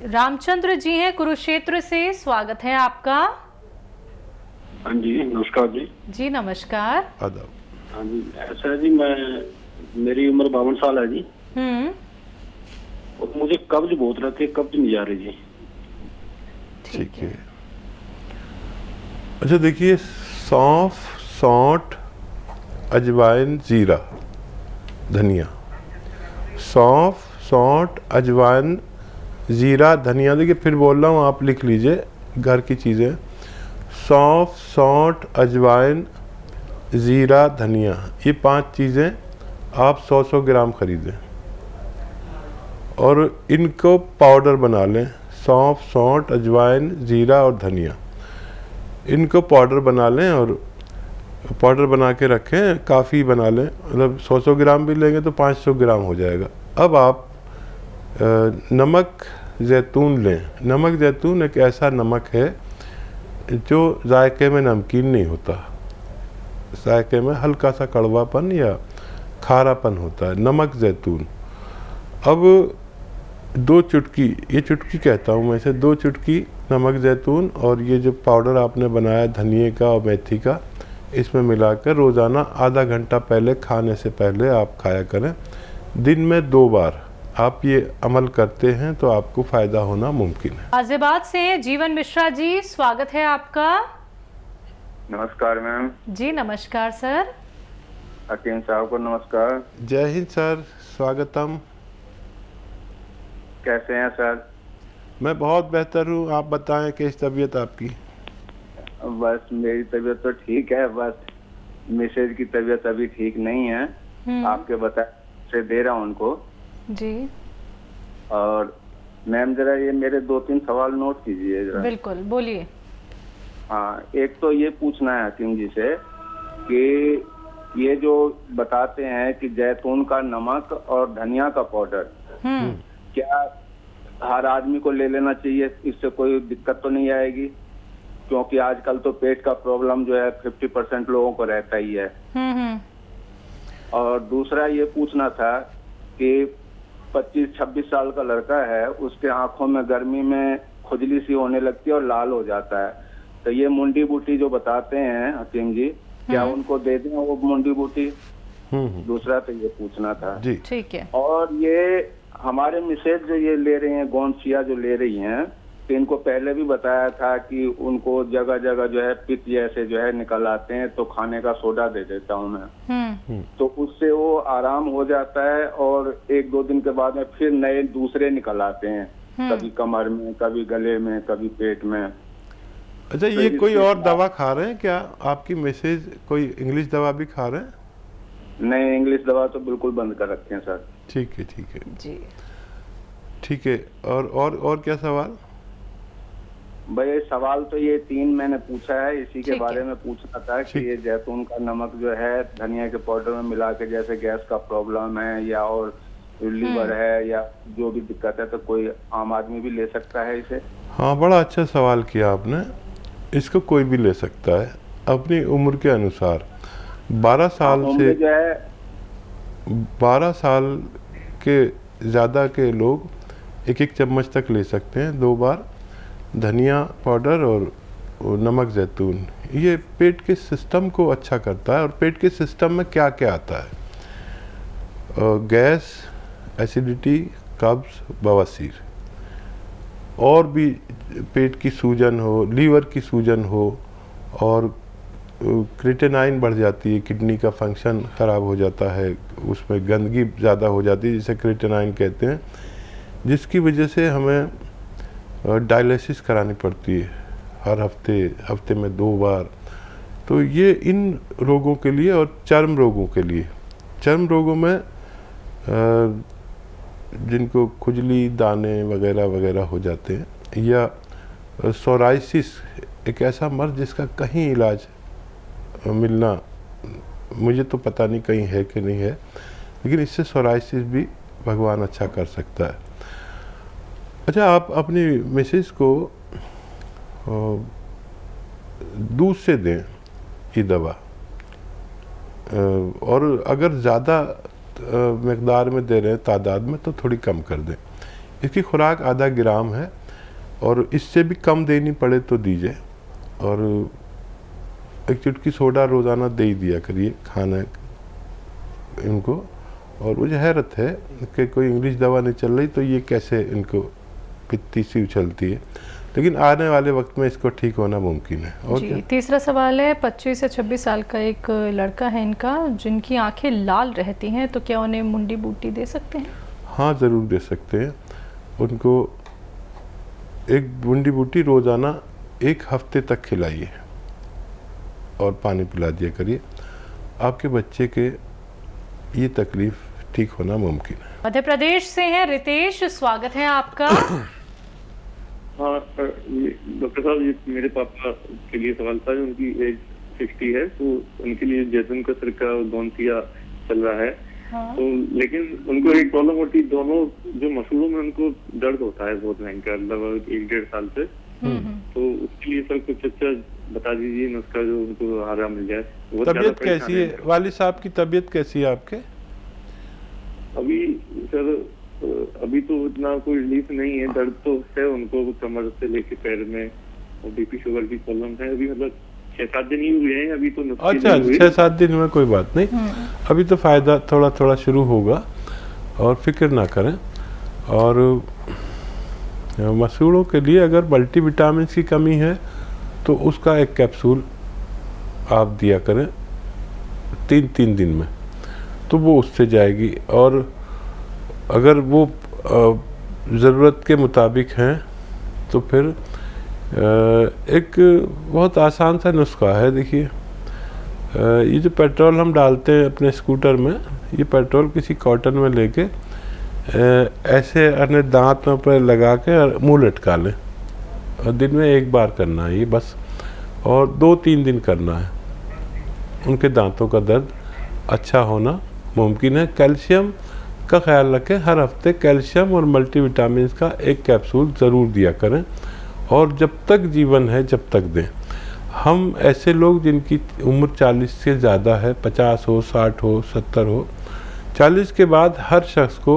रामचंद्र जी हैं कुरुक्षेत्र से, स्वागत है आपका। हाँ जी, नमस्कार जी। जी नमस्कार। आदाब। हाँ जी, ऐसा है जी, मेरी उम्र 52 साल है जी। और मुझे कब्ज बहुत रहती है, कब्ज नहीं जा रही जी। ठीक है। अच्छा देखिए, सौंफ, सौंठ, अजवाइन, जीरा, धनिया। सौंफ, सौंठ, अजवाइन, जीरा, धनिया। देखिए फिर बोल रहा हूँ, आप लिख लीजिए घर की चीज़ें। सौंफ, सौंठ, अजवाइन, ज़ीरा, धनिया, ये 5 चीज़ें आप 100-100 ग्राम खरीदें और इनको पाउडर बना लें। सौंफ, सौंठ, अजवाइन, ज़ीरा और धनिया, इनको पाउडर बना लें और पाउडर बना के रखें। काफ़ी बना लें, मतलब 100-100 ग्राम भी लेंगे तो 500 ग्राम हो जाएगा। अब आप नमक जैतून लें। नमक जैतून एक ऐसा नमक है जो जायके में नमकीन नहीं होता, जायके में हल्का सा कड़वापन या खारापन होता है, नमक जैतून। अब 2 चुटकी, ये चुटकी कहता हूँ मैं इसे, 2 चुटकी नमक जैतून और ये जो पाउडर आपने बनाया धनिए का और मेथी का, इसमें मिलाकर रोज़ाना आधा घंटा पहले खाने से पहले आप खाया करें। दिन में 2 बार आप ये अमल करते हैं तो आपको फ़ायदा होना मुमकिन है। गाजियाबाद से जीवन मिश्रा जी, स्वागत है आपका। नमस्कार मैम। जी नमस्कार सर। हकीम साहब को नमस्कार। जय हिंद सर, स्वागतम। कैसे हैं सर? मैं बहुत बेहतर हूँ, आप बताएं कैसी तबीयत आपकी? बस मेरी तबीयत तो ठीक है, बस मिसेज की तबीयत अभी ठीक नहीं है। आपके बताए से दे रहा हूँ उनको जी। और मैम जरा ये मेरे 2-3 सवाल नोट कीजिए जरा। बिल्कुल, बोलिए। हाँ, एक तो ये पूछना है हकीम जी से कि ये जो बताते हैं कि जैतून का नमक और धनिया का पाउडर, क्या हर आदमी को ले लेना चाहिए? इससे कोई दिक्कत तो नहीं आएगी? क्योंकि आजकल तो पेट का प्रॉब्लम जो है 50% लोगों को रहता ही है। और दूसरा ये पूछना था कि 25-26 साल का लड़का है, उसके आंखों में गर्मी में खुजली सी होने लगती है और लाल हो जाता है। तो ये मुंडी बूटी जो बताते हैं हकीम जी, क्या उनको दे दें वो मुंडी बूटी? दूसरा तो ये पूछना था जी। ठीक है। और ये हमारे मिसेज जो ये ले रही हैं, गोंसिया जो ले रही हैं, तो इनको पहले भी बताया था कि उनको जगह जगह जो है पित्त जैसे जो है निकल आते हैं, तो खाने का सोडा दे देता हूँ मैं, तो उससे वो आराम हो जाता है और 1-2 दिन के बाद में फिर नए दूसरे निकल आते हैं, कभी कमर में, कभी गले में, कभी पेट में। अच्छा, ये कोई और दवा खा रहे हैं क्या आपकी मिसेज? कोई इंग्लिश दवा भी खा रहे हैं? नहीं, इंग्लिश दवा तो बिल्कुल बंद कर रखे हैं सर। ठीक है, ठीक है जी, ठीक है। और क्या सवाल? भाई सवाल तो ये 3 मैंने पूछा है, इसी के ठीक बारे है। में पूछना था कि ये जैतून का नमक जो है धनिया के पाउडर में मिला के, जैसे गैस का प्रॉब्लम है या और लीवर है या जो भी दिक्कत है, तो कोई आम आदमी भी ले सकता है इसे? हाँ, बड़ा अच्छा सवाल किया आपने। इसको कोई भी ले सकता है अपनी उम्र के अनुसार। 12 साल से जो है 12 साल के ज़्यादा के लोग 1-1 चम्मच तक ले सकते हैं 2 बार। धनिया पाउडर और नमक जैतून, ये पेट के सिस्टम को अच्छा करता है। और पेट के सिस्टम में क्या क्या आता है? गैस, एसिडिटी, कब्ज, बवासीर, और भी पेट की सूजन हो, लीवर की सूजन हो, और क्रिएटिनाइन बढ़ जाती है, किडनी का फंक्शन ख़राब हो जाता है, उसमें गंदगी ज़्यादा हो जाती है जिसे क्रिएटिनाइन कहते हैं, जिसकी वजह से हमें डायलिसिस करानी पड़ती है हर हफ्ते में 2 बार। तो ये इन रोगों के लिए और चर्म रोगों के लिए, चर्म रोगों में जिनको खुजली, दाने वगैरह वगैरह हो जाते हैं, या सोराइसिस, एक ऐसा मर्ज जिसका कहीं इलाज मिलना, मुझे तो पता नहीं कहीं है कि नहीं है, लेकिन इससे सोराइसिस भी भगवान अच्छा कर सकता है। अच्छा, आप अपनी मिसेज को दूध से दें ये दवा, और अगर ज़्यादा मकदार में दे रहे हैं, तादाद में, तो थोड़ी कम कर दें। इसकी खुराक आधा ग्राम है और इससे भी कम देनी पड़े तो दीजिए। और एक चुटकी सोडा रोज़ाना दे ही दिया करिए खाना इनको। और मुझे हैरत है कि कोई इंग्लिश दवा नहीं चल रही तो ये कैसे इनको पित्ती सी उछलती है, लेकिन आने वाले वक्त में इसको ठीक होना मुमकिन है। और जी, क्या? तीसरा सवाल है, 25 से 26 साल का एक लड़का है इनका, जिनकी आंखें लाल रहती हैं, तो क्या उन्हें मुंडी बूटी दे सकते हैं? हाँ, ज़रूर दे सकते हैं। उनको एक बूंदी बूटी रोज़ाना 1 हफ्ते तक खिलाइए और पानी पिला दिया करिए। आपके बच्चे के ये तकलीफ़ ठीक होना मुमकिन है। मध्य प्रदेश से हैं रितेश, स्वागत है आपका। हाँ डॉक्टर साहब, ये मेरे पापा के लिए सवाल था। उनकी एज 60 है, तो उनके लिए जैतून का सिरका और गोंसिया चल रहा है। हाँ। तो लेकिन उनको एक प्रॉब्लम होती है, दोनों जो मसूड़ों में उनको दर्द होता है बहुत भयंकर, लगभग 1-1.5 साल से। तो उसके लिए सर कुछ अच्छा बता दीजिए नुस्खा जो उनको आराम मिल जाए। तबीयत कैसी है वालिद साहब की? तबीयत कैसी है आपके? अभी सर अभी तो इतना कोई रिलीफ नहीं है, दर्द तो है उनको कमर से लेके पैर में, और बीपी शुगर की प्रॉब्लम है। अभी मतलब 6-7 दिन ही हुए हैं अभी तो। अच्छा, 6-7 दिन में कोई बात नहीं, अभी तो फ़ायदा थोड़ा थोड़ा शुरू होगा और फिक्र ना करें। और मसूड़ों के लिए अगर मल्टीविटामिन की कमी है तो उसका एक कैप्सूल आप दिया करें 3-3 दिन में, तो वो उससे जाएगी। और अगर वो ज़रूरत के मुताबिक हैं तो फिर एक बहुत आसान सा नुस्खा है। देखिए, ये जो पेट्रोल हम डालते हैं अपने स्कूटर में, ये पेट्रोल किसी कॉटन में लेके ऐसे अपने दांत में पर लगा के मुँह लटका लें, और दिन में 1 बार करना है ये बस, और 2-3 दिन करना है। उनके दांतों का दर्द अच्छा होना मुमकिन है। कैल्शियम का ख्याल रखें, हर हफ्ते कैल्शियम और मल्टीविटामिन का 1 कैप्सूल ज़रूर दिया करें, और जब तक जीवन है जब तक दें। हम ऐसे लोग जिनकी उम्र 40 से ज़्यादा है, 50 हो, 60 हो, 70 हो, 40 के बाद हर शख्स को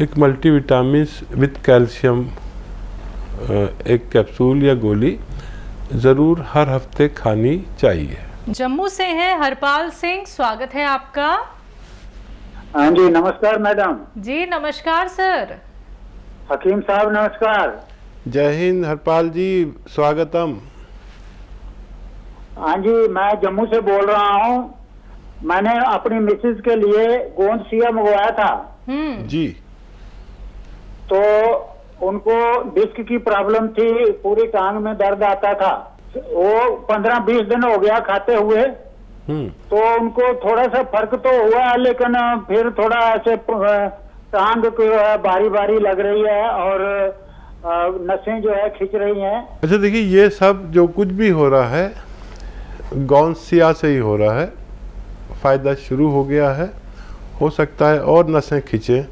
एक मल्टीविटामिन विद कैल्शियम 1 कैप्सूल या गोली ज़रूर हर हफ्ते खानी चाहिए। जम्मू से हैं हरपाल सिंह, स्वागत है आपका। हाँ जी, नमस्कार मैडम। जी नमस्कार सर। हकीम साहब नमस्कार। जय हिंद हरपाल जी, स्वागतम। हाँ जी, मैं जम्मू से बोल रहा हूँ। मैंने अपनी मिसेज के लिए गोंसिया मंगवाया था जी। तो उनको डिस्क की प्रॉब्लम थी, पूरी टांग में दर्द आता था। वो 15-20 दिन हो गया खाते हुए, तो उनको थोड़ा सा फर्क तो हुआ, लेकिन फिर थोड़ा ऐसे टांग बारी बारी लग रही है और नसें जो है खिंच रही हैं। अच्छा देखिए, ये सब जो कुछ भी हो रहा है गोंसिया से ही हो रहा है। फ़ायदा शुरू हो गया है, हो सकता है और नसें खिंचे।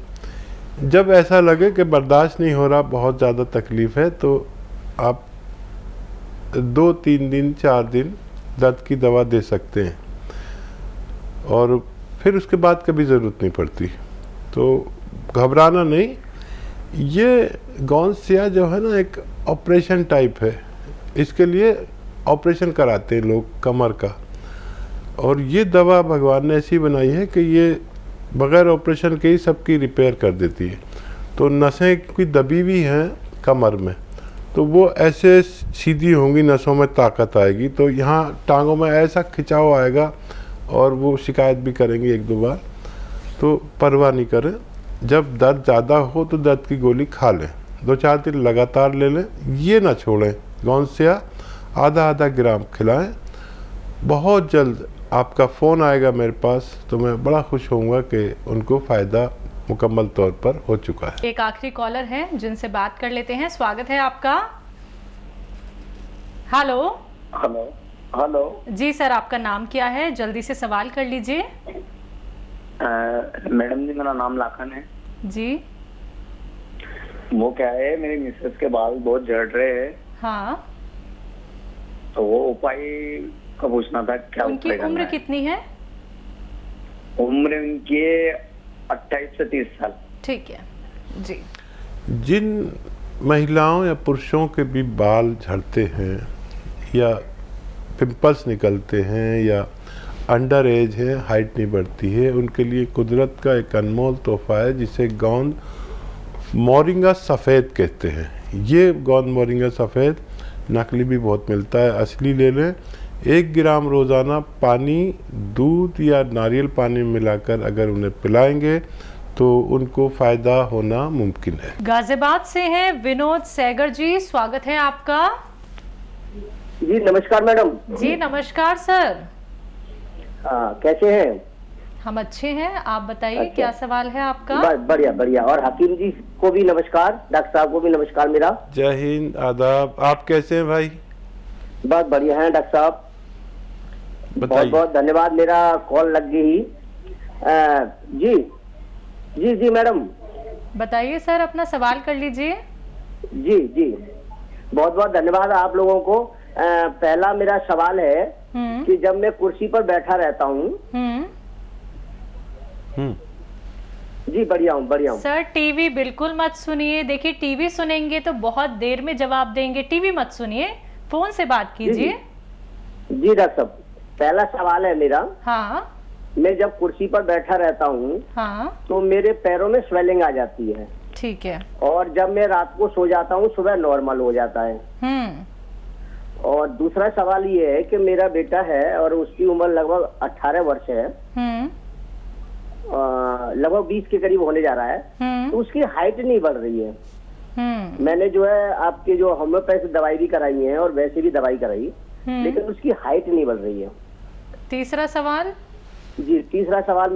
जब ऐसा लगे कि बर्दाश्त नहीं हो रहा, बहुत ज़्यादा तकलीफ़ है, तो आप 2-3 दिन 4 दिन दर्द की दवा दे सकते हैं, और फिर उसके बाद कभी ज़रूरत नहीं पड़ती। तो घबराना नहीं। ये गोंसिया जो है ना, एक ऑपरेशन टाइप है। इसके लिए ऑपरेशन कराते हैं लोग कमर का, और ये दवा भगवान ने ऐसी बनाई है कि ये बग़ैर ऑपरेशन के ही सबकी रिपेयर कर देती है। तो नसें की दबी हुई हैं कमर में, तो वो ऐसे सीधी होंगी, नसों में ताकत आएगी, तो यहाँ टांगों में ऐसा खिंचाव आएगा, और वो शिकायत भी करेंगे 1-2 बार। तो परवाह नहीं करें, जब दर्द ज़्यादा हो तो दर्द की गोली खा लें, 2-4 दिन लगातार ले लें, ये ना छोड़ें। गोंसिया आधा ग्राम खिलाएं। बहुत जल्द आपका फ़ोन आएगा मेरे पास, तो मैं बड़ा खुश होऊंगा कि उनको फ़ायदा मुकम्मल तौर पर हो चुका है। एक आखिरी कॉलर है जिनसे बात कर लेते हैं, स्वागत है आपका। हेलो। हेलो हेलो जी सर, आपका नाम क्या है? जल्दी से सवाल कर लीजिए। मैडम जी, मेरा नाम लाखन है जी। वो क्या है, मेरी मिसेस के बाल बहुत झड़ रहे हैं। हाँ। तो वो उपाय का पूछना था, क्या उनकी उम्र कितनी है? उम्र उनकी 28 से 30 साल। ठीक है जी। जिन महिलाओं या पुरुषों के भी बाल झड़ते हैं या पिंपल्स निकलते हैं या अंडर एज है, हाइट नहीं बढ़ती है, उनके लिए कुदरत का एक अनमोल तोहफा है जिसे गोंद मोरिंगा सफ़ेद कहते हैं। ये गोंद मोरिंगा सफ़ेद नकली भी बहुत मिलता है, असली ले लें। 1 ग्राम रोज़ाना पानी, दूध या नारियल पानी में मिलाकर अगर उन्हें पिलाएंगे तो उनको फ़ायदा होना मुमकिन है। गाजियाबाद से हैं विनोद सैगर जी, स्वागत है आपका। जी नमस्कार मैडम। जी नमस्कार सर। कैसे हैं? हम अच्छे हैं, आप बताइए अच्छा। क्या सवाल है आपका? बढ़िया बढ़िया। और हकीम जी को भी नमस्कार, डॉक्टर साहब को भी नमस्कार मेरा। जय हिंद, आदाब। आप कैसे हैं भाई? बहुत बढ़िया हैं डॉक्टर साहब, बहुत बताइए। बहुत धन्यवाद, मेरा कॉल लग गई। जी जी जी मैडम बताइए सर, अपना सवाल कर लीजिए। जी जी, बहुत बहुत धन्यवाद आप लोगों को। पहला मेरा सवाल है कि जब मैं कुर्सी पर बैठा रहता हूँ। जी बढ़िया हूँ। सर टीवी बिल्कुल मत सुनिए। देखिए टीवी सुनेंगे तो बहुत देर में जवाब देंगे, टीवी मत सुनिए, फोन से बात कीजिए। जी डॉक्टर साहब, पहला सवाल है मेरा। हाँ मैं जब कुर्सी पर बैठा रहता हूँ हाँ तो मेरे पैरों में स्वेलिंग आ जाती है, ठीक है। और जब मैं रात को सो जाता हूँ सुबह नॉर्मल हो जाता है। और दूसरा सवाल ये है कि मेरा बेटा है और उसकी उम्र लगभग 18 वर्ष है, लगभग 20 के करीब होने जा रहा है, तो उसकी हाइट नहीं बढ़ रही है। मैंने जो है आपके जो होम्योपैथी दवाई भी कराई है और वैसे भी दवाई कराई, लेकिन उसकी हाइट नहीं बढ़ रही है। तीसरा सवाल? जी तीसरा सवाल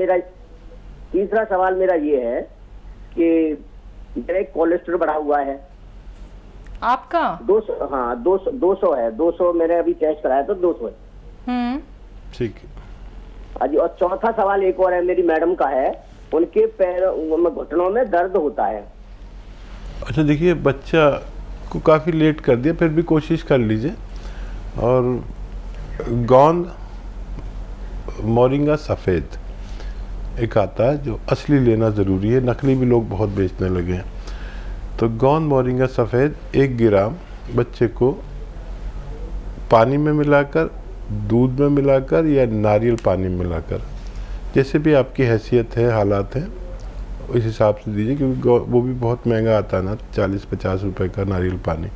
मेरा ये है कि मेरा एक कोलेस्ट्रॉल बढ़ा हुआ है। आपका 200? हाँ 200 है। 200 मैंने अभी टेस्ट कराया तो 200 है। ठीक है। जी, और चौथा सवाल एक और है, मेरी मैडम का है, उनके पैरों में, घुटनों में दर्द होता है। अच्छा देखिए, बच्चा को काफ़ी लेट कर दिया, फिर भी कोशिश कर लीजिए। और गोंद मोरिंगा सफ़ेद एक आता है जो असली लेना ज़रूरी है, नकली भी लोग बहुत बेचने लगे हैं। तो गोंद मोरिंगा सफ़ेद 1 ग्राम बच्चे को पानी में मिलाकर, दूध में मिलाकर या नारियल पानी में मिलाकर, जैसे भी आपकी हैसियत है, हालात हैं, उस हिसाब से दीजिए, क्योंकि वो भी बहुत महंगा आता है ना, 40-50 रुपए का नारियल पानी।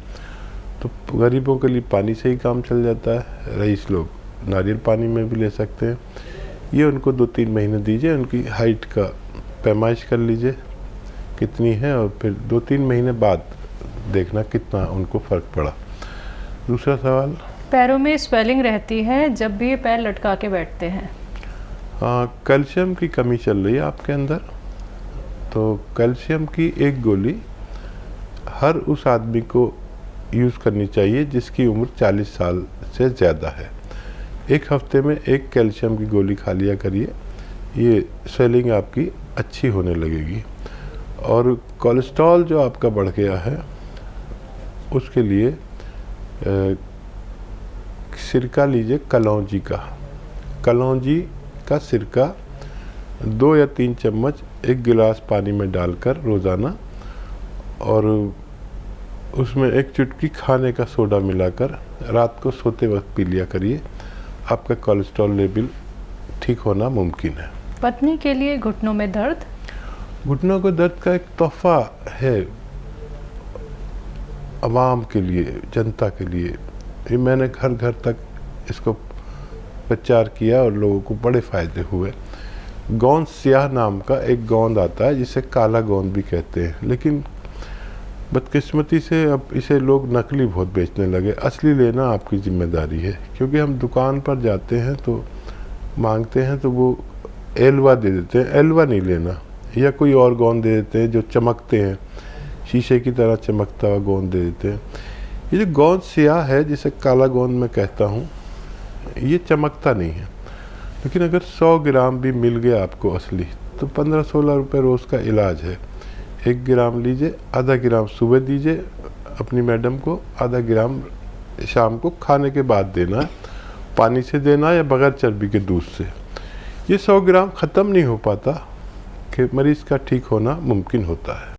तो गरीबों के लिए पानी से ही काम चल जाता है, रईस लोग नारियल पानी में भी ले सकते हैं। ये उनको 2-3 महीने दीजिए, उनकी हाइट का पैमाइश कर लीजिए कितनी है, और फिर 2-3 महीने बाद देखना कितना उनको फ़र्क पड़ा। दूसरा सवाल? पैरों में स्वेलिंग रहती है जब भी ये पैर लटका के बैठते हैं। कैल्शियम की कमी चल रही है आपके अंदर, तो कैल्शियम की एक गोली हर उस आदमी को यूज़ करनी चाहिए जिसकी उम्र 40 साल से ज़्यादा है। 1 हफ्ते में 1 कैल्शियम की गोली खा लिया करिए, ये स्वेलिंग आपकी अच्छी होने लगेगी। और कोलेस्ट्रॉल जो आपका बढ़ गया है उसके लिए सिरका लीजिए, कलौंजी का सिरका 2 या 3 चम्मच 1 गिलास पानी में डालकर रोज़ाना, और उसमें 1 चुटकी खाने का सोडा मिलाकर रात को सोते वक्त पी लिया करिए। आपका कोलेस्ट्रॉल लेवल ठीक होना मुमकिन है। पत्नी के लिए घुटनों में दर्द? घुटनों के दर्द का एक तोहफा है आवाम के लिए, जनता के लिए। ये मैंने घर घर तक इसको प्रचार किया और लोगों को बड़े फ़ायदे हुए। गोंद स्याह नाम का एक गोंद आता है जिसे काला गोंद भी कहते हैं, लेकिन बदकिस्मती से अब इसे लोग नकली बहुत बेचने लगे। असली लेना आपकी जिम्मेदारी है, क्योंकि हम दुकान पर जाते हैं तो मांगते हैं तो वो एलवा दे देते हैं, एलवा नहीं लेना, या कोई और गोंद दे देते हैं जो चमकते हैं, शीशे की तरह चमकता हुआ गोंद दे देते हैं। ये जो गोंद स्याह है जिसे काला गोंद मैं कहता हूँ, ये चमकता नहीं है, लेकिन अगर 100 ग्राम भी मिल गया आपको असली तो 15-16 रुपये रोज़ का इलाज है। 1 ग्राम लीजिए, आधा ग्राम सुबह दीजिए अपनी मैडम को, आधा ग्राम शाम को खाने के बाद देना है, पानी से देना या बगैर चर्बी के दूध से। ये 100 ग्राम ख़त्म नहीं हो पाता कि मरीज़ का ठीक होना मुमकिन होता है।